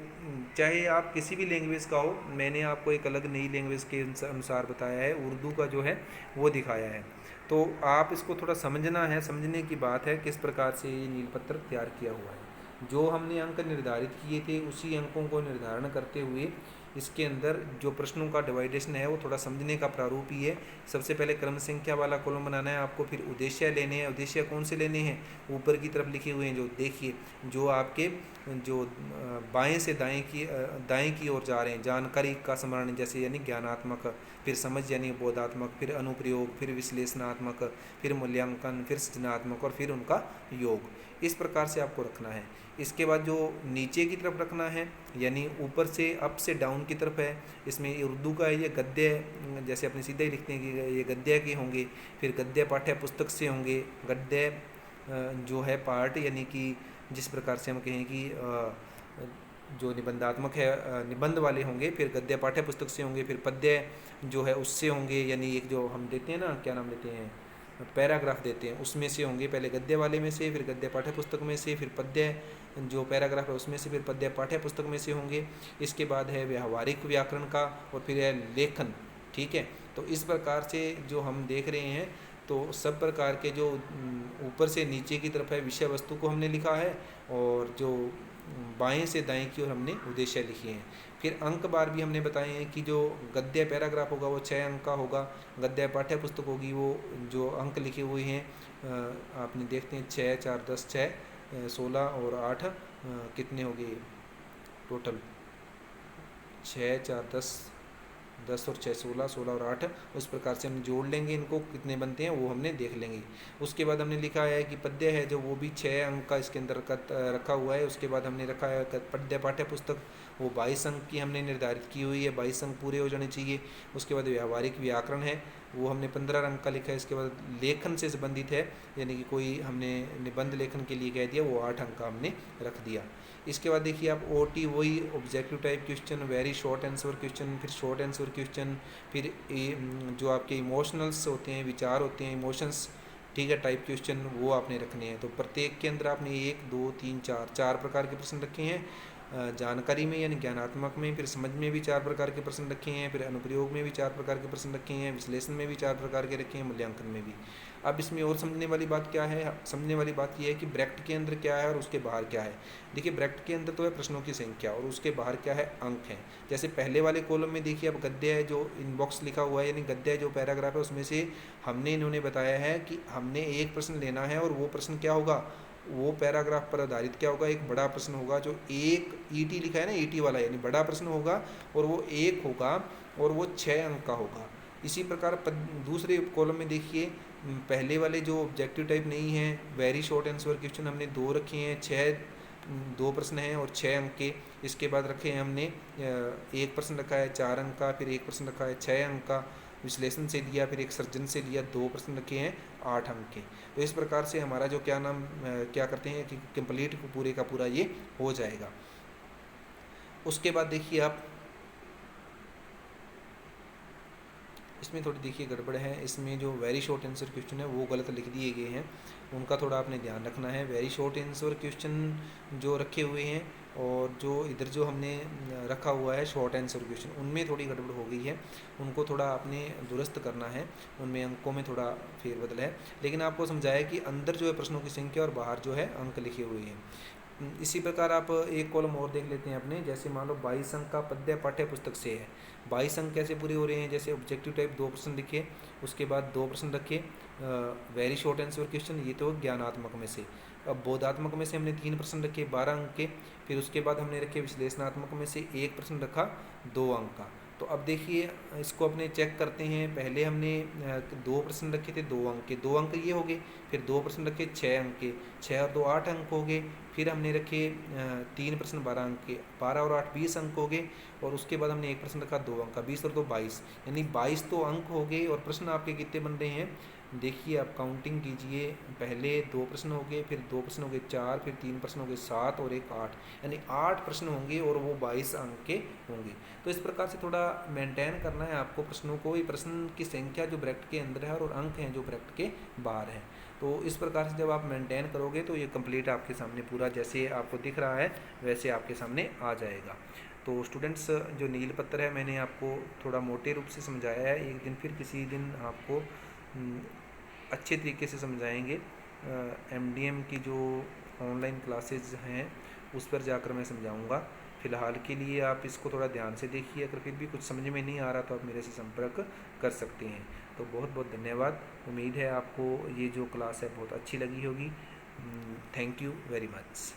चाहे आप किसी भी लैंग्वेज का हो, मैंने आपको एक अलग नई लैंग्वेज के अनुसार बताया है, उर्दू का जो है वो दिखाया है। तो आप इसको थोड़ा समझना है, समझने की बात है किस प्रकार से ये नील पत्र तैयार किया हुआ है। जो हमने अंक निर्धारित किए थे उसी अंकों को निर्धारण करते हुए इसके अंदर जो प्रश्नों का डिवाइडेशन है वो थोड़ा समझने का प्रारूप ही है। सबसे पहले क्रम संख्या वाला कॉलम बनाना है आपको, फिर उद्देश्य लेने हैं। उद्देश्य कौन से लेने हैं, ऊपर की तरफ लिखे हुए हैं जो देखिए, जो आपके जो बाएं से दाएं की ओर जा रहे हैं। जानकारी का स्मरण जैसे यानी ज्ञानात्मक, फिर समझ यानी बोधात्मक, फिर अनुप्रयोग, फिर विश्लेषणात्मक, फिर मूल्यांकन, फिर सृजनात्मक और फिर उनका योग। इस प्रकार से आपको रखना है। इसके बाद जो नीचे की तरफ रखना है यानी ऊपर से अप से डाउन की तरफ है, इसमें उर्दू का है ये गद्य, जैसे अपने सीधे ही लिखते हैं कि ये गद्य के होंगे। फिर गद्य पाठ्य पुस्तक से होंगे। गद्य जो है पार्ट यानी कि जिस प्रकार से हम कहें कि जो निबंधात्मक है निबंध वाले होंगे, फिर गद्य पाठ्य पुस्तक से होंगे। फिर पद्य जो है उससे होंगे, यानी एक जो हम देते हैं ना, क्या नाम देते हैं, पैराग्राफ देते हैं, उसमें से होंगे। पहले गद्य वाले में से, फिर गद्य पाठ्य पुस्तक में से, फिर पद्य जो पैराग्राफ है उसमें से, फिर पद्य पाठ्य पुस्तक में से होंगे। इसके बाद है व्यावहारिक व्याकरण का, और फिर है लेखन। ठीक है, तो इस प्रकार से जो हम देख रहे हैं, तो सब प्रकार के जो ऊपर से नीचे की तरफ है विषय वस्तु को हमने लिखा है, और जो बाएं से दाएं की ओर हमने उद्देश्य लिखे हैं। फिर अंक बार भी हमने बताए हैं कि जो गद्य पैराग्राफ होगा वो 6 अंक का होगा। गद्य पाठ्य पुस्तक होगी वो जो अंक लिखे हुए हैं आपने देखते हैं 6 4 10 6 16 और 8 कितने हो गए टोटल, 6 4 10 और 6 16, 16 और 8। उस प्रकार से हम जोड़ लेंगे, इनको कितने बनते हैं वो हमने देख लेंगे। उसके बाद हमने लिखा है कि पद्य है जो वो भी 6 अंक का इसके अंदर रखा हुआ है। उसके बाद हमने रखा है पद्य पाठ्य पुस्तक, वो 22 अंक की हमने निर्धारित की हुई है, 22 अंक पूरे हो जाने चाहिए। उसके बाद व्यावहारिक व्याकरण है वो हमने 15 अंक का लिखा है। इसके बाद लेखन से संबंधित है, यानी कि कोई हमने निबंध लेखन के लिए कह दिया, वो 8 अंक का हमने रख दिया। इसके बाद देखिए आप ओटी, वही objective type question, very short answer question, फिर शॉर्ट आंसर क्वेश्चन, फिर जो आपके इमोशनल्स होते हैं, विचार होते हैं, इमोशंस, ठीक है, टाइप क्वेश्चन वो आपने रखने हैं। तो प्रत्येक के अंदर आपने 1 2 3 4 प्रकार के प्रश्न रखे हैं। जानकारी में यानी ज्ञानात्मक में, फिर समझ में भी 4 प्रकार के प्रश्न रखे हैं, फिर अनुप्रयोग में भी 4 प्रकार के प्रश्न रखे हैं, विश्लेषण में भी 4 प्रकार के रखे हैं, मूल्यांकन में भी। अब इसमें और समझने वाली बात क्या है, समझने वाली बात यह है कि ब्रैकेट के अंदर क्या है और उसके बाहर क्या है। देखिए ब्रैकेट के अंदर तो है प्रश्नों की संख्या, और उसके बाहर क्या है, अंक हैं। जैसे पहले वाले कॉलम में देखिए अब गद्य है जो इनबॉक्स लिखा हुआ है, यानी गद्य जो पैराग्राफ है उसमें से हमने इन्होंने बताया है कि हमने एक प्रश्न लेना है, और वो प्रश्न क्या होगा, वो पैराग्राफ पर आधारित क्या होगा, एक बड़ा प्रश्न होगा जो एक ईटी लिखा है ना, ईटी वाला, यानी बड़ा प्रश्न होगा, और वो एक होगा और वो 6 अंक का होगा। इसी प्रकार दूसरे कॉलम में देखिए पहले वाले जो ऑब्जेक्टिव टाइप नहीं है, वेरी शॉर्ट आंसर क्वेश्चन हमने 2 रखे हैं, 2 प्रश्न हैं और 6 अंक के। इसके बाद रखे हैं हमने एक प्रश्न रखा है 4 अंक का, फिर एक प्रश्न रखा है 6 अंक का विश्लेषण से लिया, फिर एक सर्जन से लिया, 2 प्रश्न रखे हैं 8 अंक के। तो इस प्रकार से हमारा जो क्या करते हैं कि कंप्लीट पूरे का पूरा ये हो जाएगा। उसके बाद देखिए आप इसमें थोड़ी देखिए गड़बड़ है, इसमें जो वेरी शॉर्ट आंसर क्वेश्चन है वो गलत लिख दिए गए हैं, उनका थोड़ा आपने ध्यान रखना है। वेरी शॉर्ट आंसर क्वेश्चन जो रखे हुए हैं, और जो इधर जो हमने रखा हुआ है शॉर्ट आंसर क्वेश्चन, उनमें थोड़ी गड़बड़ हो गई है, उनको थोड़ा आपने दुरुस्त करना है, उनमें अंकों में थोड़ा फेरबदल है। लेकिन आपको समझाया कि अंदर जो है प्रश्नों की संख्या और बाहर जो है अंक लिखे हुए हैं। इसी प्रकार आप एक कॉलम और देख लेते हैं अपने, जैसे मान लो 22 अंक का पद्य पाठ्य पुस्तक से है। 22 अंक कैसे पूरे हो रहे हैं, जैसे ऑब्जेक्टिव टाइप 2 प्रश्न लिखे, उसके बाद 2 प्रश्न रखे वेरी शॉर्ट आंसर क्वेश्चन, ये तो ज्ञानात्मक में से। अब बोधात्मक में से हमने 3 प्रश्न रखे 12 अंक के, फिर उसके बाद हमने रखे विश्लेषणात्मक में से 1 प्रश्न रखा 2 अंक का। तो अब देखिए इसको अपने चेक करते हैं, पहले हमने 2 प्रश्न रखे थे 2 अंक के, 2 अंक ये हो गए, फिर 2 प्रश्न रखे 6 अंक के, 6 और 2 8 अंक हो गए, फिर हमने रखे 3 प्रश्न 12 अंक के, 12 और 8 20 अंक हो गए, और उसके बाद हमने एक प्रश्न रखा 2 अंक का, 20 और 2 22, यानी 22 तो अंक हो गए। और प्रश्न आपके कितने बन रहे हैं, देखिए आप काउंटिंग कीजिए, पहले 2 प्रश्न हो गए, फिर 2 प्रश्न हो गए 4, फिर 3 प्रश्न हो गए 7 और एक 8, यानी 8 प्रश्न होंगे और वो 22 अंक के होंगे। तो इस प्रकार से थोड़ा मेंटेन करना है आपको प्रश्नों को, ये प्रश्न की संख्या जो ब्रैकेट के अंदर है और अंक हैं जो ब्रैकेट के बाहर हैं। तो इस प्रकार से जब आप मेंटेन करोगे तो ये कंप्लीट आपके सामने पूरा जैसे आपको दिख रहा है वैसे आपके सामने आ जाएगा। तो स्टूडेंट्स जो नील पत्र है मैंने आपको थोड़ा मोटे रूप से समझाया है, एक दिन फिर किसी दिन आपको अच्छे तरीके से समझाएंगे। MDM की जो ऑनलाइन क्लासेज हैं उस पर जाकर मैं समझाऊंगा। फ़िलहाल के लिए आप इसको थोड़ा ध्यान से देखिए, अगर फिर भी कुछ समझ में नहीं आ रहा तो आप मेरे से संपर्क कर सकते हैं। तो बहुत बहुत धन्यवाद। उम्मीद है आपको ये जो क्लास है बहुत अच्छी लगी होगी। Thank you very much.